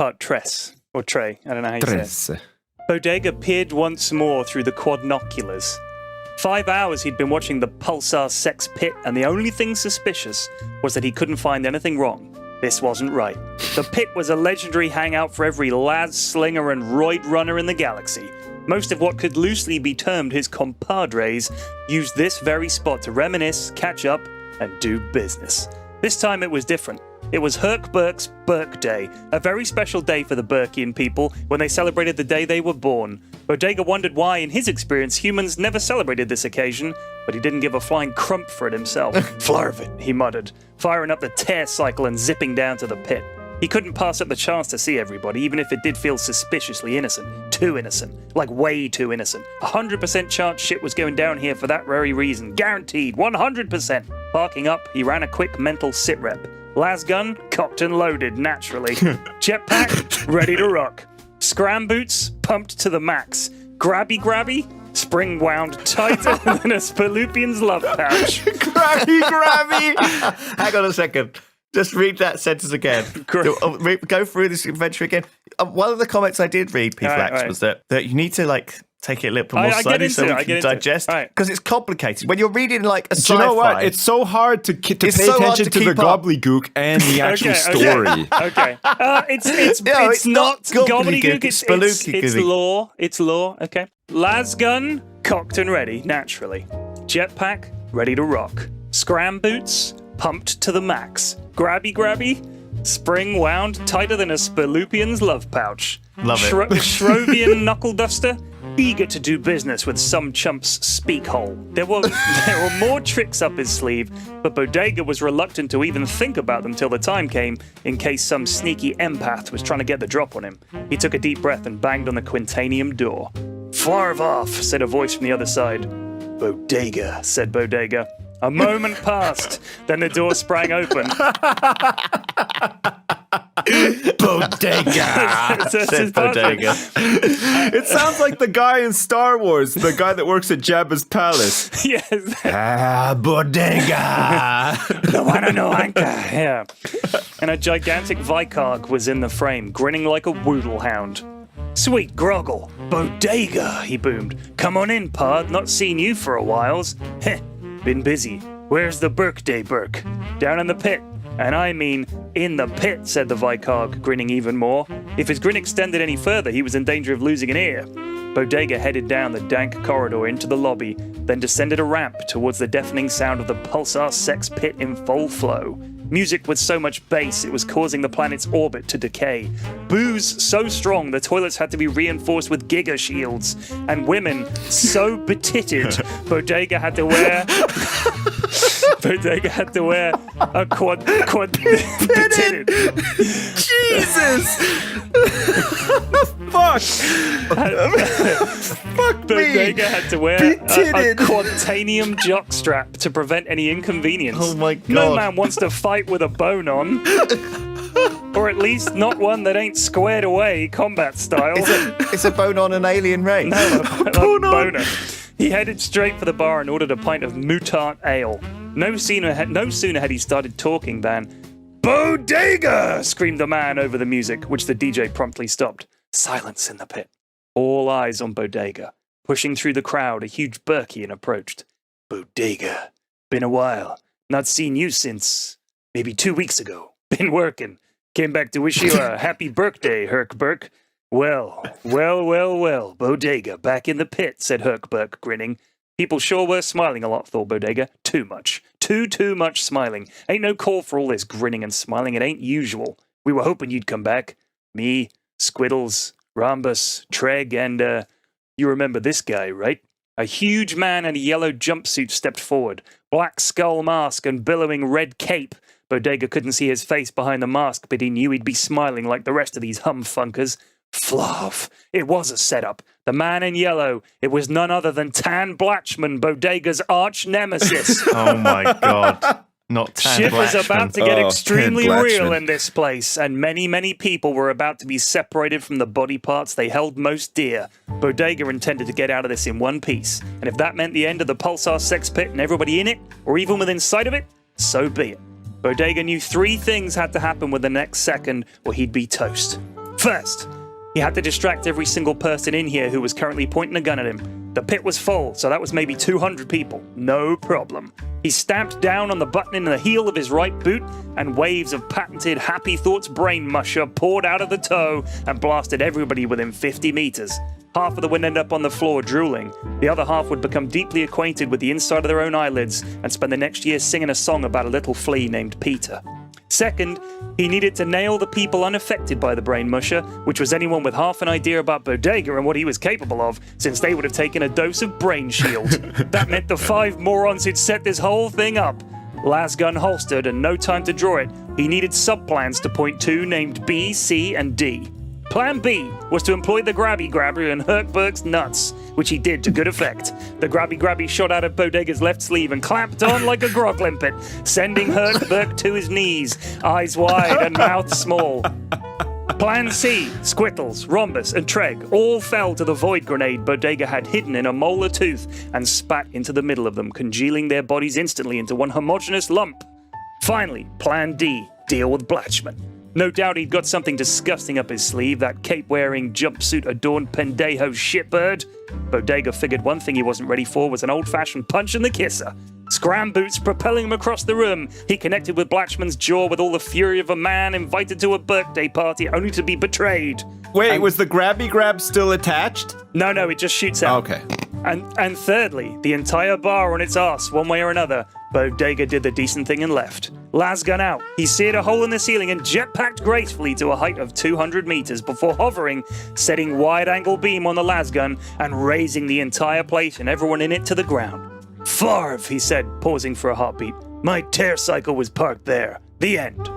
part tres, or tre, I don't know how you say it. Bodega peered once more through the quadnoculars. 5 hours he'd been watching the Pulsar sex pit, and the only thing suspicious was that he couldn't find anything wrong. This wasn't right. The pit was a legendary hangout for every lad, slinger, and roid runner in the galaxy. Most of what could loosely be termed his compadres used this very spot to reminisce, catch up, and do business. This time it was different. It was Herc Burke's Burke Day, a very special day for the Burkean people when they celebrated the day they were born. Bodega wondered why, in his experience, humans never celebrated this occasion, but he didn't give a flying crump for it himself. Flarvit, he muttered, firing up the tear cycle and zipping down to the pit. He couldn't pass up the chance to see everybody, even if it did feel suspiciously innocent. Too innocent. Like way too innocent. 100% chance shit was going down here for that very reason. Guaranteed. 100%. Parking up, he ran a quick mental sit rep. Las gun, cocked and loaded, naturally. Jetpack, ready to rock. Scram boots, pumped to the max. Grabby, spring wound tighter than a Spaloopian's love pouch. Grabby. Hang on a second. Just read that sentence again. Go through this adventure again. One of the comments I did read, P. Flax, was that you need to take it a little bit more slowly so we can digest. Because it's complicated. When you're reading like a sci-fi... Do you know what? It's so hard to pay attention to the gobbledygook and the actual story. Okay. It's not gobbledygook. It's lore. It's lore. Okay. Las gun, cocked and ready, naturally. Jetpack, ready to rock. Scram boots, pumped to the max. Grabby, spring wound tighter than a Spaloopian's love pouch. Love it. Shrovian knuckle duster, eager to do business with some chump's speak hole. There were more tricks up his sleeve, but Bodega was reluctant to even think about them till the time came, in case some sneaky empath was trying to get the drop on him. He took a deep breath and banged on the Quintanium door. Flarv off, said a voice from the other side. Bodega, said Bodega. A moment passed, then the door sprang open. Bodega, said Bodega. It sounds like the guy in Star Wars, the guy that works at Jabba's palace. Yes. Bodega. No one, no anchor. Yeah. And a gigantic Vikarg was in the frame, grinning like a woodle hound. Sweet groggle. Bodega, he boomed. Come on in, pard. Not seen you for a whiles. Heh. Been busy. Where's the Burke Day Burke? Down in the pit. And I mean, in the pit, said the Vikarg, grinning even more. If his grin extended any further, he was in danger of losing an ear. Bodega headed down the dank corridor into the lobby, then descended a ramp towards the deafening sound of the Pulsar sex pit in full flow. Music with so much bass it was causing the planet's orbit to decay. Booze so strong the toilets had to be reinforced with giga shields. And women so betitted, Bodega had to wear a quad betitted. Jesus! Fuck! Fuck me! Bodega had to wear a quantanium jockstrap to prevent any inconvenience. Oh my god. No man wants to fight with a bone on. Or at least not one that ain't squared away combat style. Is a bone on an alien race? No, a boner. He headed straight for the bar and ordered a pint of Mutart ale. No sooner had he started talking than, Bodega! Screamed the man over the music, which the DJ promptly stopped. Silence in the pit. All eyes on Bodega. Pushing through the crowd, a huge Burkean approached. Bodega. Been a while. Not seen you since maybe 2 weeks ago. Been working. Came back to wish you a happy birthday, Herc Burke. Well. Bodega, back in the pit, said Herc Burke, grinning. People sure were smiling a lot, thought Bodega. Too much. Too much smiling. Ain't no call for all this grinning and smiling. It ain't usual. We were hoping you'd come back. Me, Squiddles, Rhombus, Treg, and, you remember this guy, right? A huge man in a yellow jumpsuit stepped forward. Black skull mask and billowing red cape. Bodega couldn't see his face behind the mask, but he knew he'd be smiling like the rest of these humfunkers. Flav. It was a setup. The man in yellow. It was none other than Tan Blatchman, Bodega's arch nemesis. Oh my god. Not Tan Shit Blatchman. was about to get extremely real in this place, and many people were about to be separated from the body parts they held most dear. Bodega intended to get out of this in one piece, and if that meant the end of the Pulsar sex pit and everybody in it, or even within sight of it, so be it. Bodega knew 3 things had to happen with the next second, or he'd be toast. First, he had to distract every single person in here who was currently pointing a gun at him. The pit was full, so that was maybe 200 people. No problem. He stamped down on the button in the heel of his right boot, and waves of patented Happy Thoughts brain musher poured out of the toe and blasted everybody within 50 meters. Half of them would end up on the floor drooling. The other half would become deeply acquainted with the inside of their own eyelids and spend the next year singing a song about a little flea named Peter. Second, he needed to nail the people unaffected by the brain musher, which was anyone with half an idea about Bodega and what he was capable of, since they would have taken a dose of brain shield. That meant the 5 morons who'd set this whole thing up. Las gun holstered and no time to draw it, he needed subplans to point to named B, C, and D. Plan B was to employ the grabby and Herkberg's nuts, which he did to good effect. The grabby shot out of Bodega's left sleeve and clamped on like a grog limpet, sending Herkberg to his knees, eyes wide and mouth small. Plan C, Squittles, Rhombus, and Treg all fell to the void grenade Bodega had hidden in a molar tooth and spat into the middle of them, congealing their bodies instantly into one homogeneous lump. Finally, Plan D, deal with Blatchman. No doubt he'd got something disgusting up his sleeve, that cape-wearing, jumpsuit-adorned pendejo shitbird. Bodega figured one thing he wasn't ready for was an old-fashioned punch in the kisser. Scram boots propelling him across the room, he connected with Blatchman's jaw with all the fury of a man invited to a birthday party only to be betrayed. Wait, was the grab still attached? No, it just shoots out. Okay. And thirdly, the entire bar on its ass, one way or another, Bodega did the decent thing and left. Las gun out. He seared a hole in the ceiling and jetpacked gracefully to a height of 200 meters before hovering, setting wide-angle beam on the las gun and raising the entire place and everyone in it to the ground. Farv, he said, pausing for a heartbeat. My tear cycle was parked there. The end.